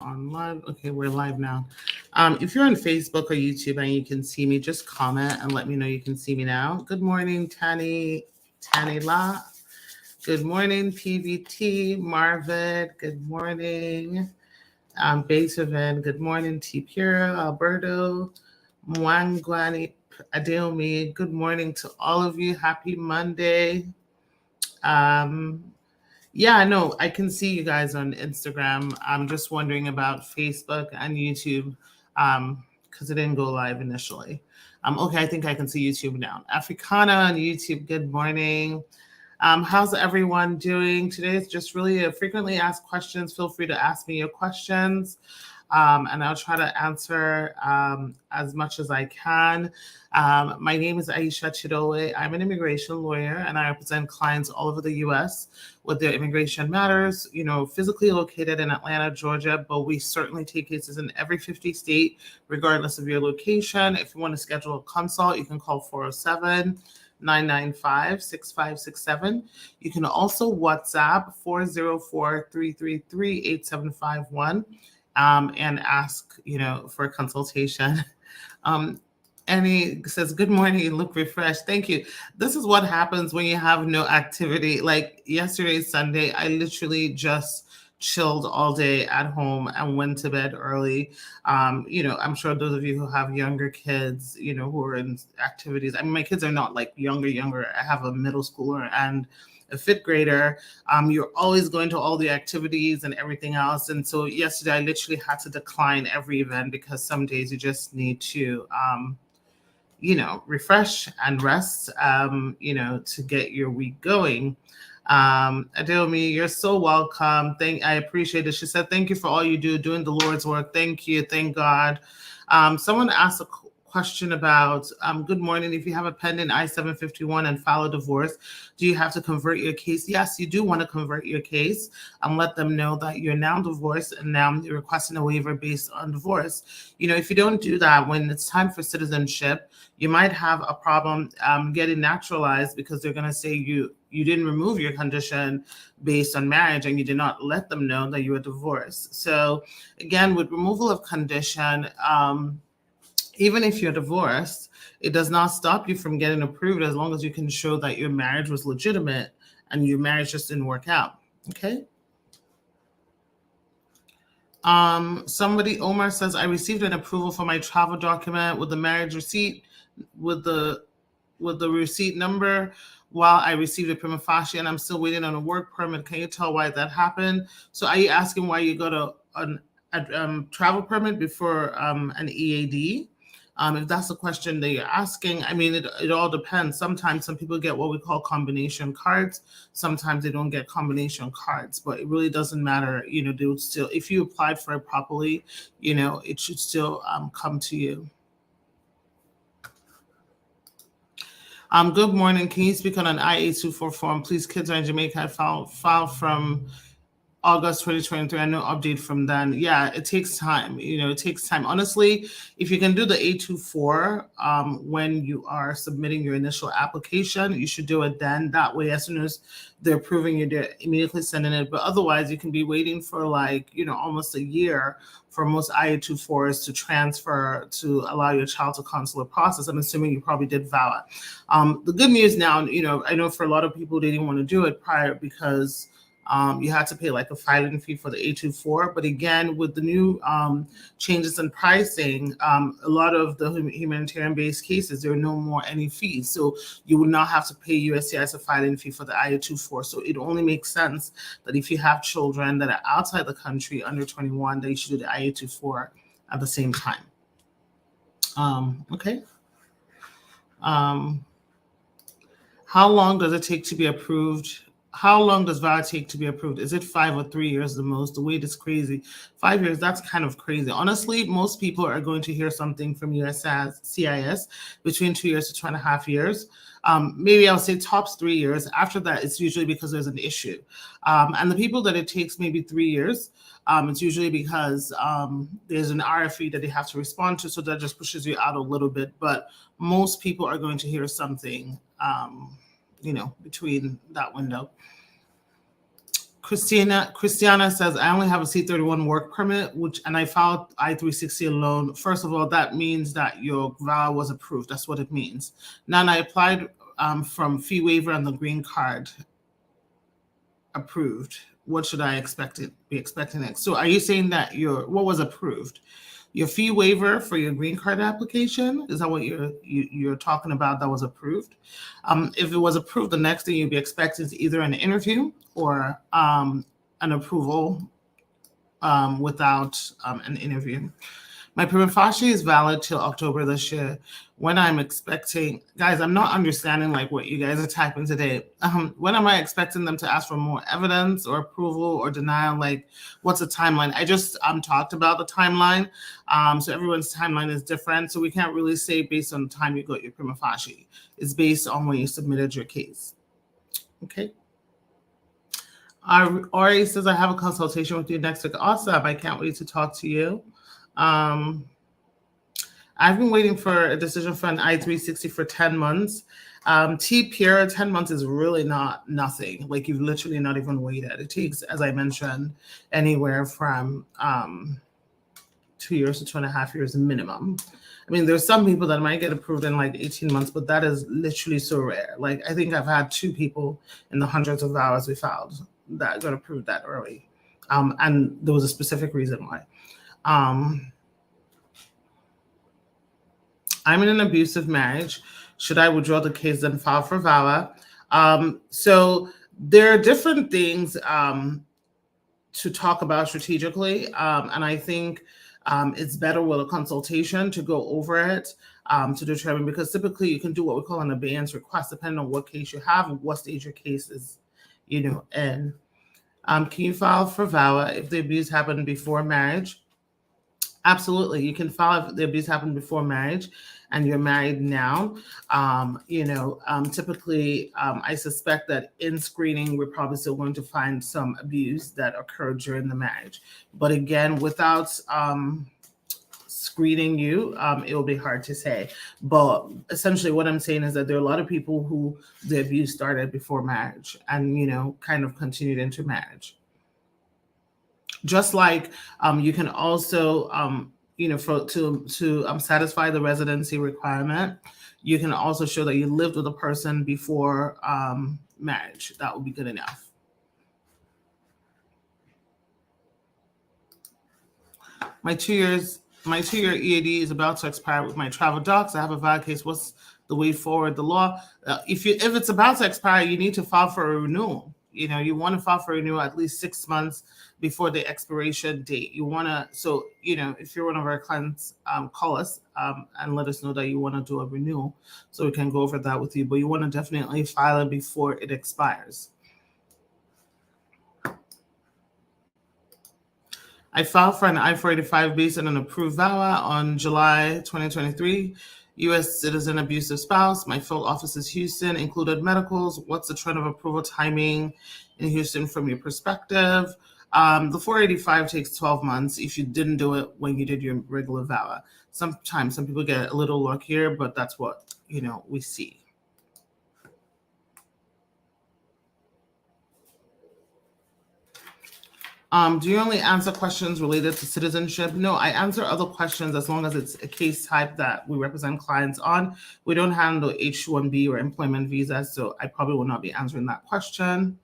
On live. Okay, we're live now. If you're on Facebook or YouTube and you can see me, just comment and let me know you can see me now. Good morning, Tani La. Good morning, PVT, Marvin. Good morning, Beethoven. Good morning, T Pura, Alberto, Mwangwani, Adeomi. Good morning to all of you. Happy Monday. Um, Yeah, I know. I can see you guys on Instagram. I'm just wondering about Facebook and YouTube because it didn't go live initially. Okay, I think I can see YouTube now. Africana on YouTube, good morning. How's everyone doing? Today is just really a frequently asked questions. Feel free to ask me your questions. And I'll try to answer as much as I can. My name is Aisha Chidowe. I'm an immigration lawyer and I represent clients all over the U.S. with their immigration matters, physically located in Atlanta, Georgia, but we certainly take cases in every 50 state, regardless of your location. If you want to schedule a consult, you can call 407 995 6567. You can also WhatsApp 404 333 8751 and ask, for a consultation. Um, Annie says, good morning, you look refreshed. Thank you. This is what happens when you have no activity. Like yesterday, Sunday, I literally just chilled all day at home and went to bed early. I'm sure those of you who have younger kids, who are in activities. I mean, my kids are not like younger. I have a middle schooler and a fifth grader. You're always going to all the activities and everything else. And so yesterday, I literally had to decline every event because some days you just need to, refresh and rest, to get your week going. Adeomi, you're so welcome. I appreciate it. She said, thank you for all you do, doing the Lord's work. Thank you. Thank God. Someone asked a question about, good morning, if you have a pending I-751 and file a divorce, do you have to convert your case? Yes, you do want to convert your case and let them know that you're now divorced and now you're requesting a waiver based on divorce. If you don't do that, when it's time for citizenship, you might have a problem getting naturalized because they're going to say you didn't remove your condition based on marriage and you did not let them know that you were divorced. So again, with removal of condition, even if you're divorced, it does not stop you from getting approved as long as you can show that your marriage was legitimate and your marriage just didn't work out. Okay. Omar says, I received an approval for my travel document with the marriage receipt, with the receipt number while I received a prima facie, and I'm still waiting on a work permit. Can you tell why that happened? So are you asking why you got a travel permit before an EAD? If that's the question that you're asking, I mean, it all depends. Sometimes some people get what we call combination cards. Sometimes they don't get combination cards, but it really doesn't matter. They would still, if you applied for it properly, it should still come to you. Good morning. Can you speak on an I-824 form? Please, kids are in Jamaica. I filed from August 2023. No update from then. Yeah, it takes time. It takes time. Honestly, if you can do the A24 when you are submitting your initial application, you should do it then. That way, as soon as they're approving you, they're immediately sending it. But otherwise, you can be waiting for almost a year for most I-824s to transfer to allow your child to consular process. I'm assuming you probably did VAWA. The good news now, I know for a lot of people, they didn't want to do it prior because you had to pay like a filing fee for the A24. But again, with the new changes in pricing, a lot of the humanitarian-based cases, there are no more any fees. So you would not have to pay USCIS a filing fee for the I-824. So it only makes sense that if you have children that are outside the country under 21, that you should do the I-824 at the same time. Okay. How long does it take to be approved? How long does VAWA take to be approved? Is it 5 or 3 years the most? The wait is crazy. 5 years, that's kind of crazy. Honestly, most people are going to hear something from USCIS between 2 years to 2.5 years. Maybe I'll say tops 3 years. After that, it's usually because there's an issue. And the people that it takes maybe 3 years, it's usually because there's an RFE that they have to respond to, so that just pushes you out a little bit. But most people are going to hear something between that window. Christiana says, I only have a C31 work permit, and I filed I-360 alone. First of all, that means that your VAWA was approved. That's what it means. Now, I applied from fee waiver and the green card approved. What should I be expecting next? So are you saying that what was approved? Your fee waiver for your green card application? Is that what you're talking about that was approved? If it was approved, the next thing you'd be expecting is either an interview or an approval without an interview. My prima facie is valid till October this year. When I'm expecting, guys, I'm not understanding like what you guys are typing today. When am I expecting them to ask for more evidence or approval or denial? Like, what's the timeline? I just talked about the timeline. So everyone's timeline is different. So we can't really say based on the time you got your prima facie. It's based on when you submitted your case. Okay. Ori says, I have a consultation with you next week. Awesome. I can't wait to talk to you. I've been waiting for a decision for an I-360 for 10 months. T-Pure, 10 months is really nothing. Like, you've literally not even waited. It takes, as I mentioned, anywhere from 2 years to 2.5 years minimum. I mean, there's some people that might get approved in like 18 months, but that is literally so rare. Like, I think I've had 2 people in the hundreds of hours we filed that got approved that early. And there was a specific reason why. I'm in an abusive marriage. Should I withdraw the case and file for VAWA? So there are different things to talk about strategically. And I think it's better with a consultation to go over it to determine, because typically you can do what we call an abeyance request, depending on what case you have and what stage your case is, in. Can you file for VAWA if the abuse happened before marriage? Absolutely. You can file if the abuse happened before marriage and you're married now. Typically, I suspect that in screening, we're probably still going to find some abuse that occurred during the marriage. But again, without screening you, it will be hard to say. But essentially what I'm saying is that there are a lot of people who the abuse started before marriage and, kind of continued into marriage. Just like you can also, to satisfy the residency requirement, you can also show that you lived with a person before marriage. That would be good enough. My two-year EAD is about to expire with my travel docs. I have a valid case. What's the way forward? The law, if it's about to expire, you need to file for a renewal. You want to file for renewal at least 6 months before the expiration date. You want to, so, if you're one of our clients, call us and let us know that you want to do a renewal so we can go over that with you. But you want to definitely file it before it expires. I filed for an I-485 based on an approved VAWA on July 2023. U.S. citizen abusive spouse. My field office is Houston, included medicals. What's the trend of approval timing in Houston from your perspective? The 485 takes 12 months if you didn't do it when you did your regular VAWA. Sometimes some people get a little luckier, but that's what, we see. Do you only answer questions related to citizenship? No, I answer other questions as long as it's a case type that we represent clients on. We don't handle H-1B or employment visas, so I probably will not be answering that question.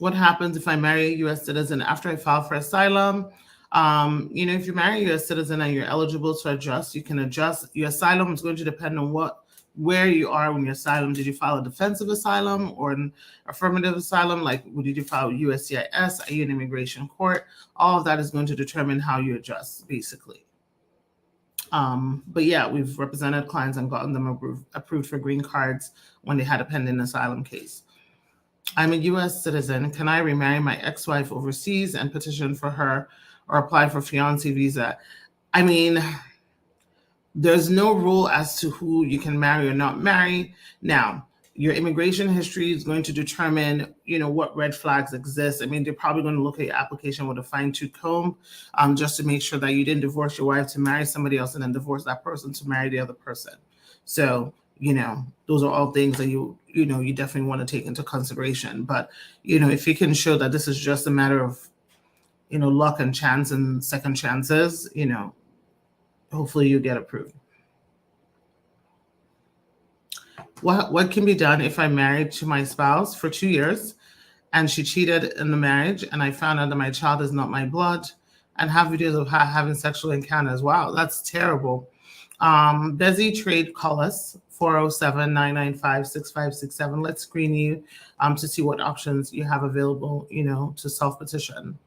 What happens if I marry a U.S. citizen after I file for asylum? If you marry a U.S. citizen and you're eligible to adjust, you can adjust. Your asylum is going to depend on where you are when your asylum. Did you file a defensive asylum or an affirmative asylum? Like, did you file USCIS? Are you in immigration court? All of that is going to determine how you adjust, basically. But yeah, we've represented clients and gotten them approved for green cards when they had a pending asylum case. I'm a U.S. citizen. Can I remarry my ex-wife overseas and petition for her or apply for fiancé visa? I mean, there's no rule as to who you can marry or not marry. Now, your immigration history is going to determine, what red flags exist. I mean, they're probably going to look at your application with a fine-tooth comb just to make sure that you didn't divorce your wife to marry somebody else and then divorce that person to marry the other person. So, those are all things that you you definitely want to take into consideration. But, if you can show that this is just a matter of, luck and chance and second chances, hopefully you get approved. What can be done if I'm married to my spouse for 2 years and she cheated in the marriage and I found out that my child is not my blood and have videos of her having sexual encounters? Wow, that's terrible. Bezzy Trade, call us 407-995-6567. Let's screen you to see what options you have available, to self-petition.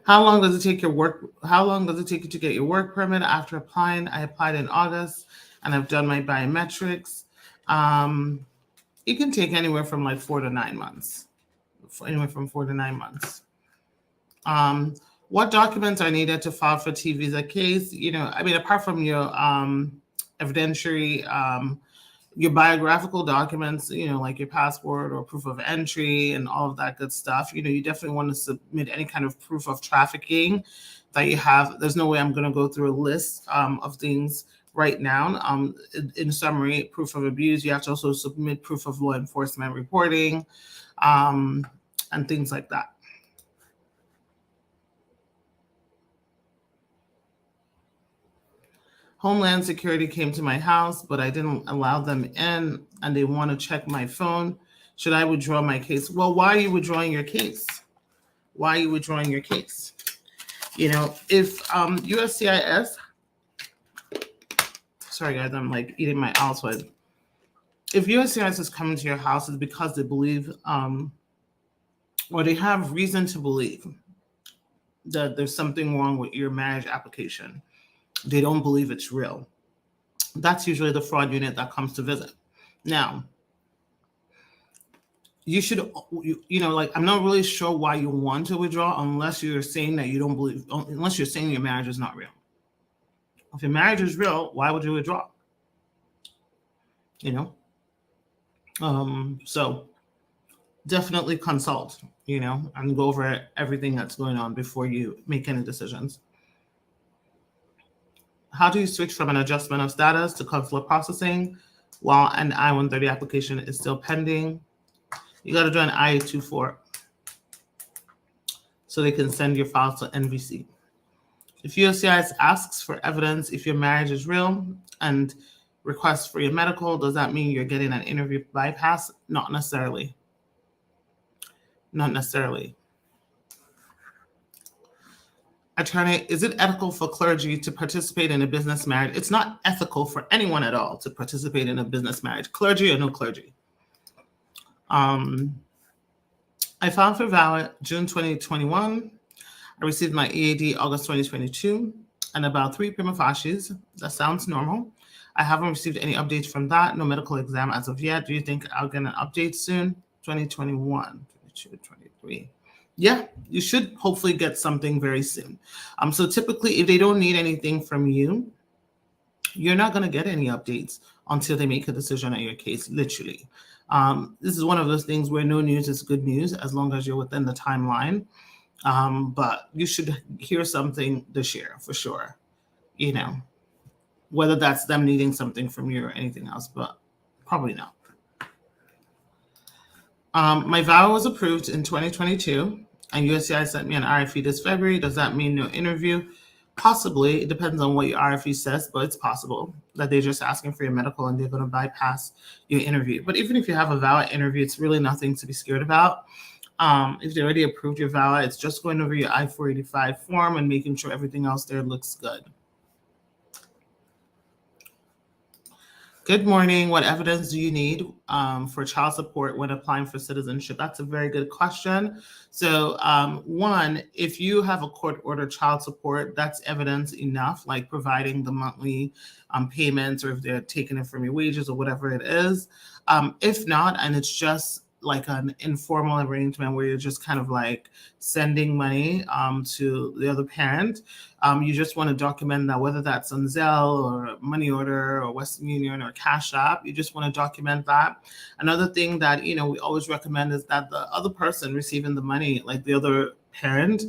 How long does it take you to get your work permit after applying? I applied in August and I've done my biometrics. It can take anywhere from like 4 to 9 months. Anywhere from 4 to 9 months. What documents are needed to file for T visa case? Apart from your evidentiary, your biographical documents, like your passport or proof of entry and all of that good stuff, you definitely want to submit any kind of proof of trafficking that you have. There's no way I'm going to go through a list of things right now. In summary, proof of abuse, you have to also submit proof of law enforcement reporting and things like that. Homeland Security came to my house, but I didn't allow them in, and they want to check my phone. Should I withdraw my case? Well, why are you withdrawing your case? If USCIS, sorry guys, I'm like eating my Altoid. If USCIS is coming to your house, it's because they believe, or they have reason to believe that there's something wrong with your marriage application. They don't believe it's real. That's usually the fraud unit that comes to visit. Now, you should, I'm not really sure why you want to withdraw unless you're saying that you don't believe, unless you're saying your marriage is not real. If your marriage is real, why would you withdraw? So definitely consult, and go over everything that's going on before you make any decisions. How do you switch from an adjustment of status to consular processing while an I-130 application is still pending? You got to do an I-824 so they can send your files to NVC. If USCIS asks for evidence if your marriage is real and requests for your medical, does that mean you're getting an interview bypass? Not necessarily. Not necessarily. Attorney, is it ethical for clergy to participate in a business marriage? It's not ethical for anyone at all to participate in a business marriage, clergy or no clergy. I filed for VAWA June 2021. I received my EAD August 2022 and about 3 prima facies. That sounds normal. I haven't received any updates from that. No medical exam as of yet. Do you think I'll get an update soon? 2021, 22, 23. Yeah, you should hopefully get something very soon. So typically, if they don't need anything from you, you're not going to get any updates until they make a decision on your case, literally. This is one of those things where no news is good news as long as you're within the timeline. But you should hear something this year for sure, whether that's them needing something from you or anything else, but probably not. My VAWA was approved in 2022, and USCIS sent me an RFE this February. Does that mean no interview? Possibly. It depends on what your RFE says, but it's possible that they're just asking for your medical and they're going to bypass your interview. But even if you have a VAWA interview, it's really nothing to be scared about. If they already approved your VAWA, it's just going over your I-485 form and making sure everything else there looks good. Good morning. What evidence do you need for child support when applying for citizenship? That's a very good question. So one, if you have a court-ordered child support, that's evidence enough, like providing the monthly payments or if they're taking it from your wages or whatever it is. If not, and it's just like an informal arrangement where you're just kind of like sending money to the other parent. You just want to document that, whether that's on Zelle or Money Order or Western Union or Cash App, you just want to document that. Another thing that, we always recommend is that the other person receiving the money, like the other parent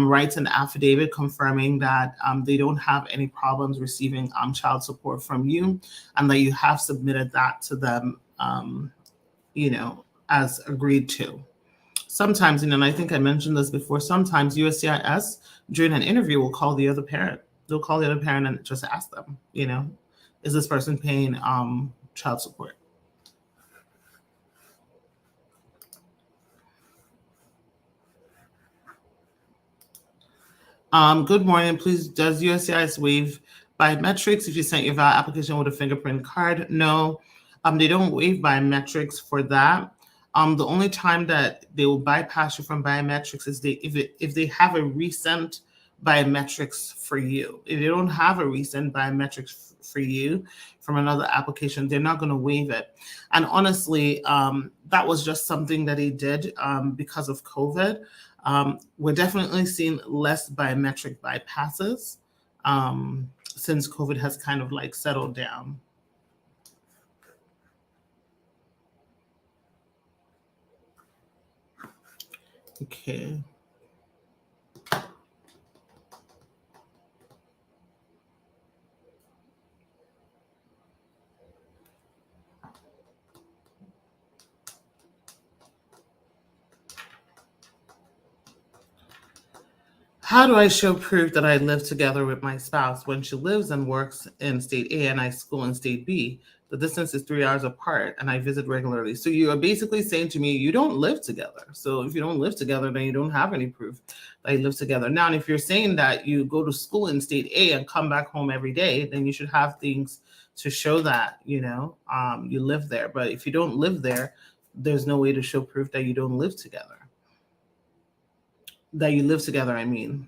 writes an affidavit confirming that they don't have any problems receiving child support from you, and that you have submitted that to them, as agreed to. Sometimes, and I think I mentioned this before, sometimes USCIS during an interview will call the other parent. They'll call the other parent and just ask them, is this person paying child support? Good morning. Please, does USCIS waive biometrics if you sent your VAWA application with a fingerprint card? No, they don't waive biometrics for that. The only time that they will bypass you from biometrics is if they have a recent biometrics for you. If they don't have a recent biometrics for you from another application, they're not going to waive it. And honestly, that was just something that they did because of COVID. We're definitely seeing less biometric bypasses since COVID has kind of like settled down. Okay. How do I show proof that I live together with my spouse when she lives and works in state A and I school in state B? The distance is 3 hours apart and I visit regularly. So you are basically saying to me, you don't live together. So if you don't live together, then you don't have any proof that you live together. Now, and if you're saying that you go to school in state A and come back home every day, then you should have things to show that, you live there. But if you don't live there, there's no way to show proof that you don't live together. That you live together, I mean.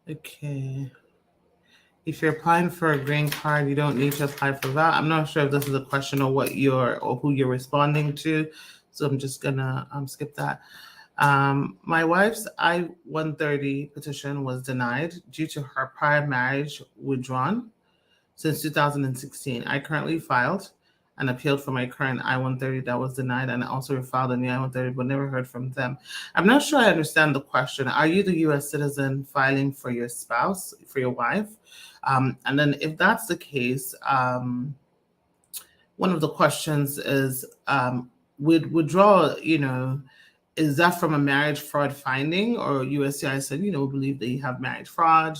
Okay. If you're applying for a green card, you don't need to apply for that. I'm not sure if this is a question or who you're responding to, so I'm just gonna skip that. My wife's I-130 petition was denied due to her prior marriage withdrawn since 2016. I currently filed and appealed for my current I-130 that was denied, and I also filed a new I-130 but never heard from them. I'm not sure I understand the question. Are you the U.S. citizen filing for your spouse, for your wife? And then if that's the case, one of the questions is, would withdraw, is that from a marriage fraud finding, or USCIS said, believe that you have marriage fraud?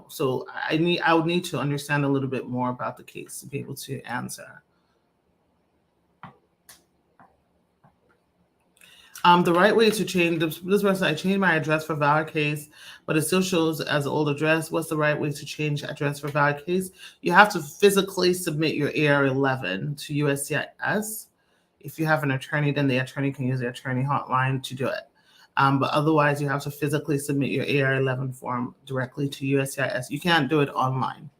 So I would need to understand a little bit more about the case to be able to answer. The right way to change this person, I changed my address for VAWA case, but it still shows as old address. What's the right way to change address for VAWA case? You have to physically submit your AR11 to USCIS. If you have an attorney, then the attorney can use the attorney hotline to do it. But otherwise, you have to physically submit your AR11 form directly to USCIS. You can't do it online,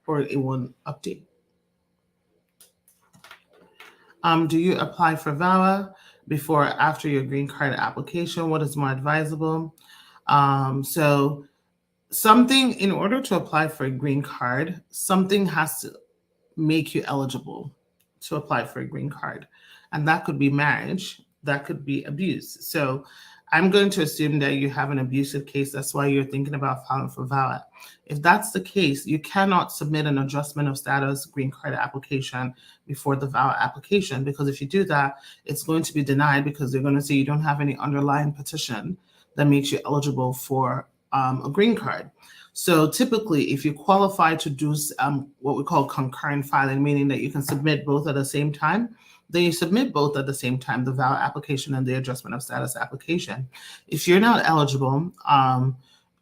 or it won't update. Do you apply for VAWA before or after your green card application? What is more advisable? So something, in order to apply for a green card, something has to make you eligible to apply for a green card. And that could be marriage, that could be abuse. So I'm going to assume that you have an abusive case. That's why you're thinking about filing for VAWA. If that's the case, you cannot submit an adjustment of status green card application before the VAWA application, because if you do that, it's going to be denied because they're going to say you don't have any underlying petition that makes you eligible for a green card. So typically, if you qualify to do what we call concurrent filing, meaning that you can submit both at the same time, then you submit both at the same time, the VAWA application and the adjustment of status application. If you're not eligible,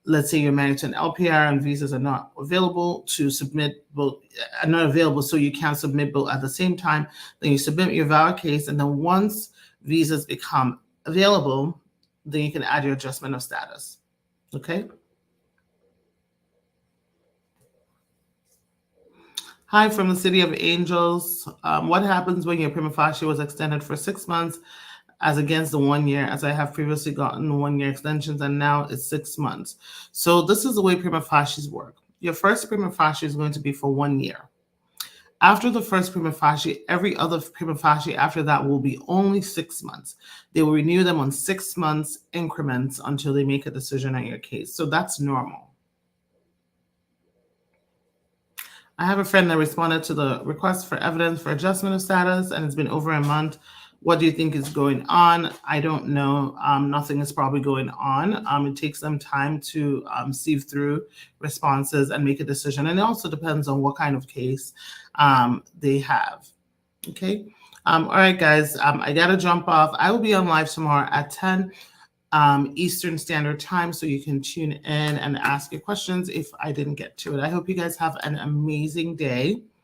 let's say you're married to an LPR and visas are not available to submit both, are not available, so you can't submit both at the same time, then you submit your VAWA case, and then once visas become available, then you can add your adjustment of status. Okay? Hi, from the City of Angels. What happens when your prima facie was extended for 6 months as against the 1 year, as I have previously gotten 1 year extensions, and now it's 6 months. So this is the way prima facies work. Your first prima facie is going to be for 1 year. After the first prima facie, every other prima facie after that will be only 6 months. They will renew them on 6 months increments until they make a decision on your case. So that's normal. I have a friend that responded to the request for evidence for adjustment of status, and it's been over a month. What do you think is going on? I don't know. Nothing is probably going on. It takes them time to sieve through responses and make a decision. And it also depends on what kind of case they have. Okay. All right, guys. I got to jump off. I will be on live tomorrow at 10 Eastern Standard Time, so you can tune in and ask your questions if I didn't get to it. I hope you guys have an amazing day.